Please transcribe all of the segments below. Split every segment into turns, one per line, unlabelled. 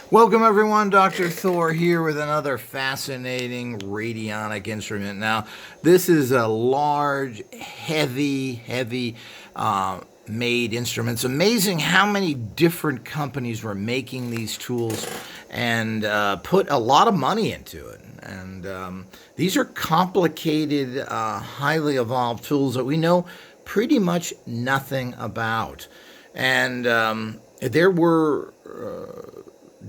Welcome everyone, Dr. Thor here with another fascinating radionic instrument. Now, this is a large, heavy made instrument. It's amazing how many different companies were making these tools and put a lot of money into it. And these are complicated, highly evolved tools that we know pretty much nothing about. And there were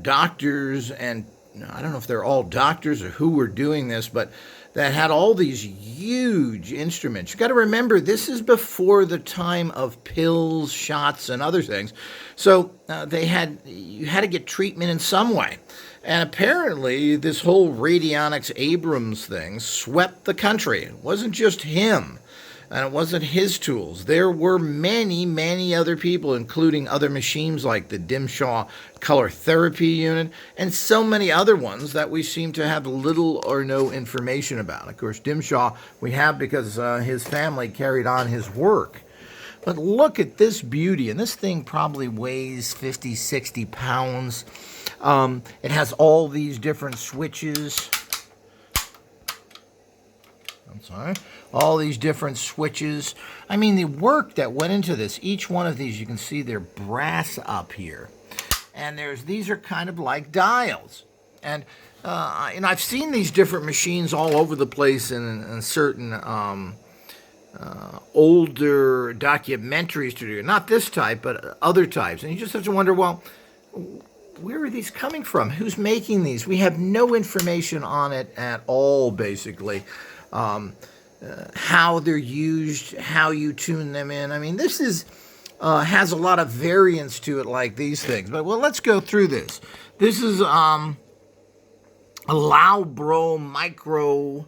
doctors, and I don't know if they're all doctors or who were doing this, but that had all these huge instruments. You got to remember, this is before the time of pills, shots, and other things. So you had to get treatment in some way. And apparently, this whole Radionics Abrams thing swept the country. It wasn't just him, and it wasn't his tools. There were many other people, including other machines like the Dimshaw Color Therapy Unit, and so many other ones that we seem to have little or no information about. Of course, Dimshaw we have because his family carried on his work. But look at this beauty, and this thing probably weighs 50, 60 pounds. It has all these different switches. All these different switches. I mean, the work that went into this, each one of these, you can see they're brass up here. And these are kind of like dials. And I've seen these different machines all over the place in certain older documentaries to do. Not this type, but other types. And you just have to wonder, well, where are these coming from? Who's making these? We have no information on it at all, basically. How they're used, how you tune them in. I mean, this has a lot of variance to it, like these things. But well, let's go through this. This is a Lalbro microwave,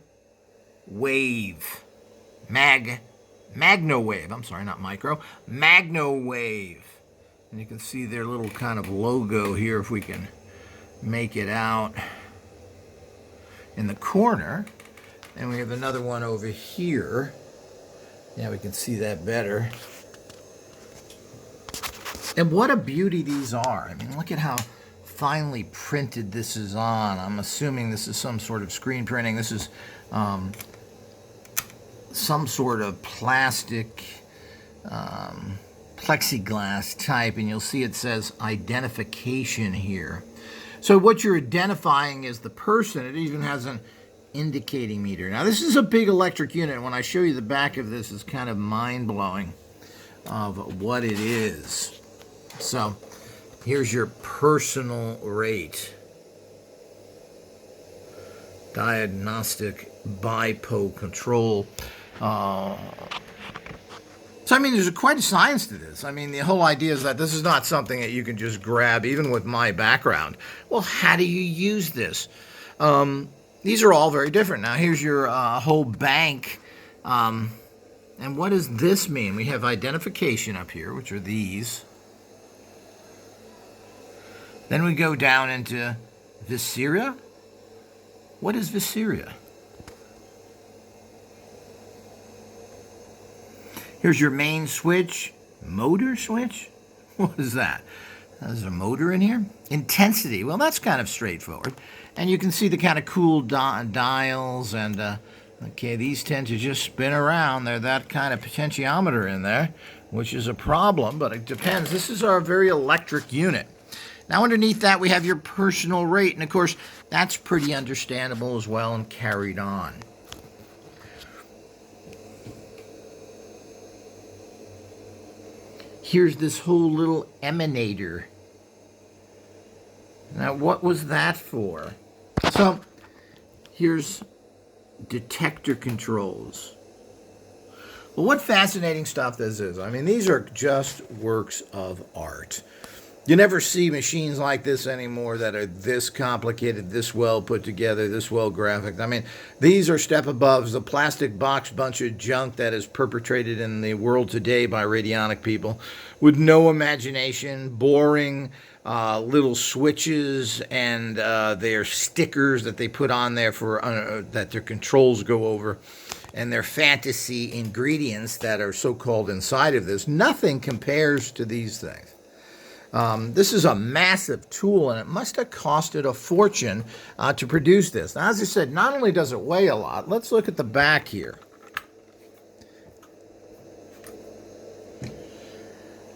Magnowave. I'm sorry, not micro, Magnowave. And you can see their little kind of logo here, if we can make it out in the corner. And we have another one over here. Yeah, we can see that better. And what a beauty these are. I mean, look at how finely printed this is on. I'm assuming this is some sort of screen printing. This is some sort of plastic plexiglass type, and you'll see it says identification here. So what you're identifying is the person. It even has an indicating meter. Now, this is a big electric unit. When I show you the back of this, it's kind of mind-blowing of what it is. So here's your personal rate. Diagnostic bipo control. So, I mean, there's quite a science to this. I mean, the whole idea is that this is not something that you can just grab, even with my background. Well, how do you use this? These are all very different. Now, here's your whole bank. And what does this mean? We have identification up here, which are these. Then we go down into Viscera. What is Viscera? Here's your main switch, motor switch. What is that? There's a motor in here. Intensity, well, that's kind of straightforward. And you can see the kind of cool dials, and okay, these tend to just spin around. They're that kind of potentiometer in there, which is a problem, but it depends. This is our very electric unit. Now, underneath that, we have your personal rate, and of course, that's pretty understandable as well and carried on. Here's this whole little emanator. Now, what was that for? So, here's detector controls. Well, what fascinating stuff this is. I mean, these are just works of art. You never see machines like this anymore that are this complicated, this well put together, this well graphic. I mean, these are step above the plastic box bunch of junk that is perpetrated in the world today by radionic people with no imagination, boring little switches and their stickers that they put on there for that their controls go over, and their fantasy ingredients that are so-called inside of this. Nothing compares to these things. This is a massive tool, and it must have costed a fortune to produce this. Now, as I said, not only does it weigh a lot, let's look at the back here.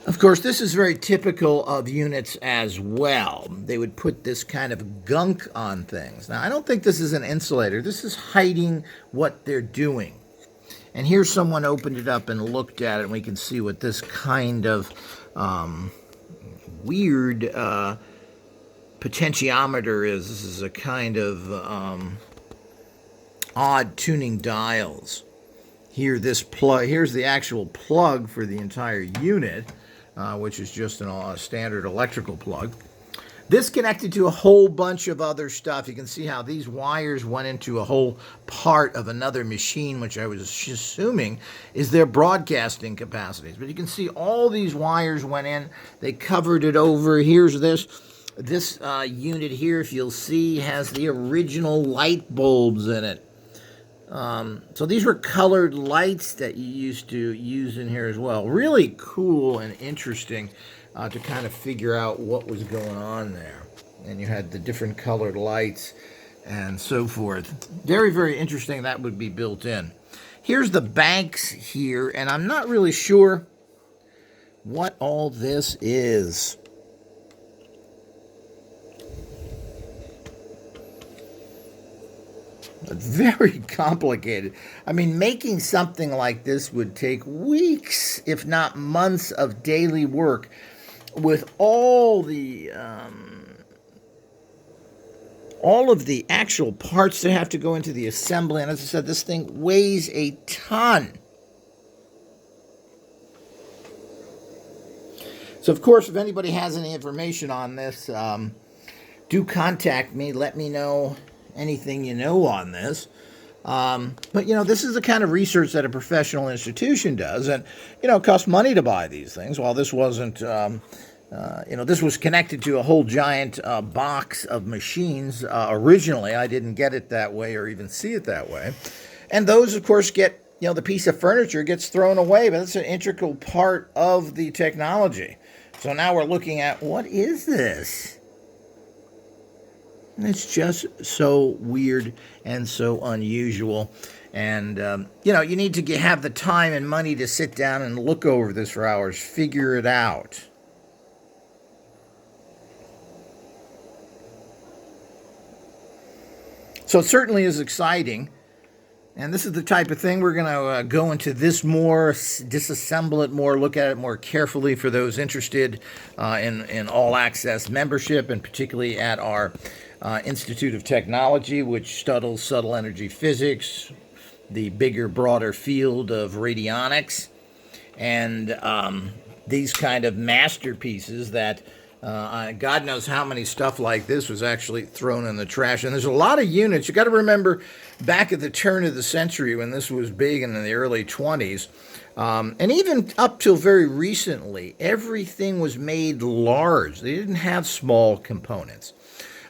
Of course, this is very typical of units as well. They would put this kind of gunk on things. Now, I don't think this is an insulator. This is hiding what they're doing. And here someone opened it up and looked at it, and we can see what this kind of weird potentiometer is. This is a kind of odd tuning dials. Here, this plug, here's the actual plug for the entire unit, which is just a standard electrical plug. This connected to a whole bunch of other stuff. You can see how these wires went into a whole part of another machine, which I was assuming is their broadcasting capacities. But you can see all these wires went in. They covered it over. Here's this. This unit here, if you'll see, has the original light bulbs in it. So these were colored lights that you used to use in here as well. Really cool and interesting to kind of figure out what was going on there. And you had the different colored lights and so forth. Very, very interesting that would be built in. Here's the banks here, and I'm not really sure what all this is. Very complicated. I mean, making something like this would take weeks, if not months, of daily work with all of the actual parts that have to go into the assembly. And as I said, this thing weighs a ton. So, of course, if anybody has any information on this, do contact me. Let me know anything you know on this. But, you know, this is the kind of research that a professional institution does. And, you know, it costs money to buy these things. While this wasn't, this was connected to a whole giant box of machines originally. I didn't get it that way or even see it that way. And those, of course, get, you know, the piece of furniture gets thrown away. But it's an integral part of the technology. So now we're looking at, what is this? It's just so weird and so unusual. And, you need to have the time and money to sit down and look over this for hours, figure it out. So it certainly is exciting. And this is the type of thing we're going to go into this more, disassemble it more, look at it more carefully for those interested in All Access membership, and particularly at our Institute of Technology, which studies subtle energy physics, the bigger, broader field of radionics, and these kind of masterpieces that God knows how many stuff like this was actually thrown in the trash. And there's a lot of units. You got to remember back at the turn of the century when this was big in the early 20s, and even up till very recently, everything was made large. They didn't have small components.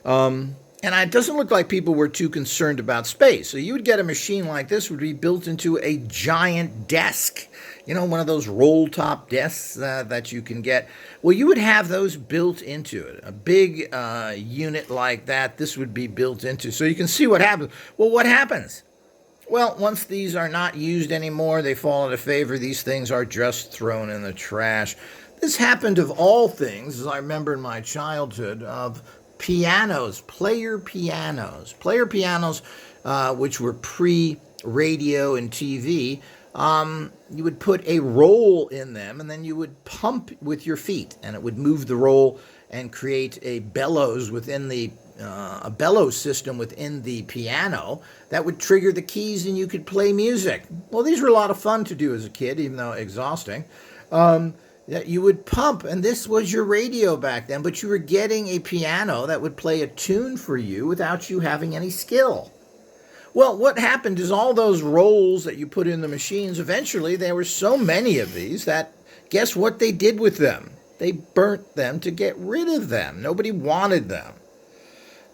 And it doesn't look like people were too concerned about space. So you would get a machine like this would be built into a giant desk. You know, one of those roll-top desks that you can get. Well, you would have those built into it. A big unit like that, this would be built into. So you can see what happens. Well, what happens? Well, once these are not used anymore, they fall out of favor. These things are just thrown in the trash. This happened of all things, as I remember in my childhood, of pianos, player pianos, which were pre-radio and TV. You would put a roll in them, and then you would pump with your feet, and it would move the roll and create a bellows within the a bellows system within the piano that would trigger the keys, and you could play music. Well, these were a lot of fun to do as a kid, even though exhausting. That you would pump, and this was your radio back then, but you were getting a piano that would play a tune for you without you having any skill. Well, what happened is all those rolls that you put in the machines, eventually there were so many of these that, guess what they did with them? They burnt them to get rid of them. Nobody wanted them.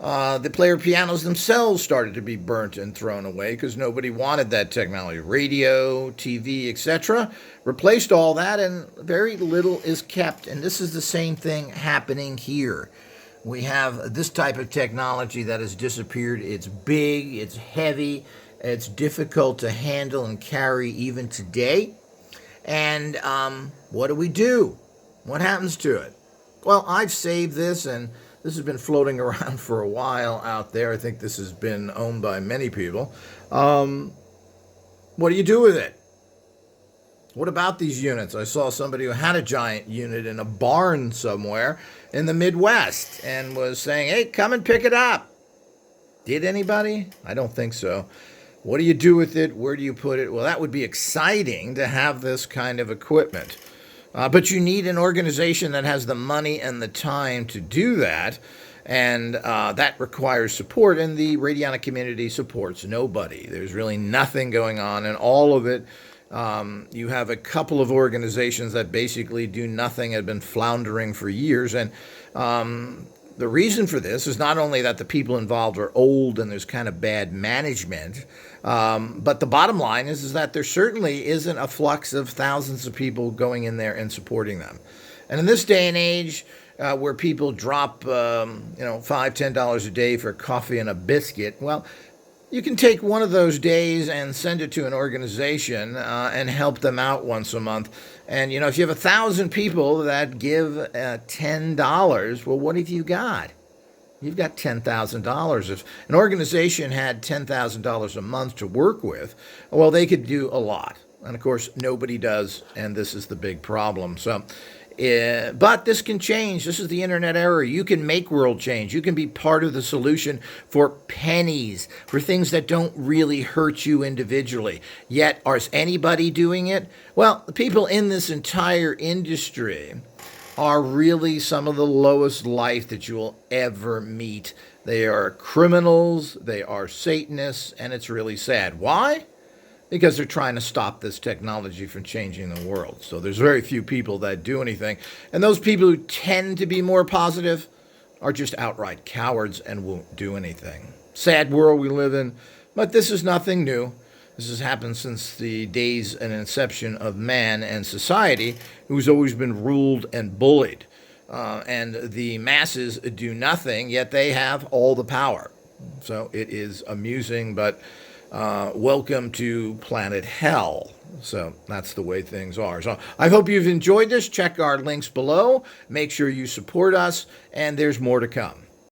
The player pianos themselves started to be burnt and thrown away because nobody wanted that technology. Radio, TV, etc. replaced all that, and very little is kept. And this is the same thing happening here. We have this type of technology that has disappeared. It's big, it's heavy, it's difficult to handle and carry even today. And what do? What happens to it? Well, I've saved this, and this has been floating around for a while out there. I think this has been owned by many people. What do you do with it? What about these units? I saw somebody who had a giant unit in a barn somewhere in the Midwest and was saying, hey, come and pick it up. Did anybody? I don't think so. What do you do with it? Where do you put it? Well, that would be exciting to have this kind of equipment. But you need an organization that has the money and the time to do that. And that requires support. And the radionic community supports nobody. There's really nothing going on. And all of it, you have a couple of organizations that basically do nothing, have been floundering for years. And the reason for this is not only that the people involved are old and there's kind of bad management, but the bottom line is that there certainly isn't a flux of thousands of people going in there and supporting them. And in this day and age, where people drop, $5, $10 a day for coffee and a biscuit, well, you can take one of those days and send it to an organization and help them out once a month. And, if you have 1,000 people that give $10, well, what have you got? You've got $10,000. If an organization had $10,000 a month to work with, well, they could do a lot. And, of course, nobody does, and this is the big problem. So, but this can change. This is the internet era. You can make world change. You can be part of the solution for pennies, for things that don't really hurt you individually. Yet, is anybody doing it? Well, the people in this entire industry are really some of the lowest life that you will ever meet. They are criminals, they are Satanists, and it's really sad. Why? Because they're trying to stop this technology from changing the world. So there's very few people that do anything. And those people who tend to be more positive are just outright cowards and won't do anything. Sad world we live in, but this is nothing new. This has happened since the days and inception of man and society, who's always been ruled and bullied. And the masses do nothing, yet they have all the power. So it is amusing, but welcome to planet hell. So that's the way things are. So I hope you've enjoyed this. Check our links below. Make sure you support us, and there's more to come.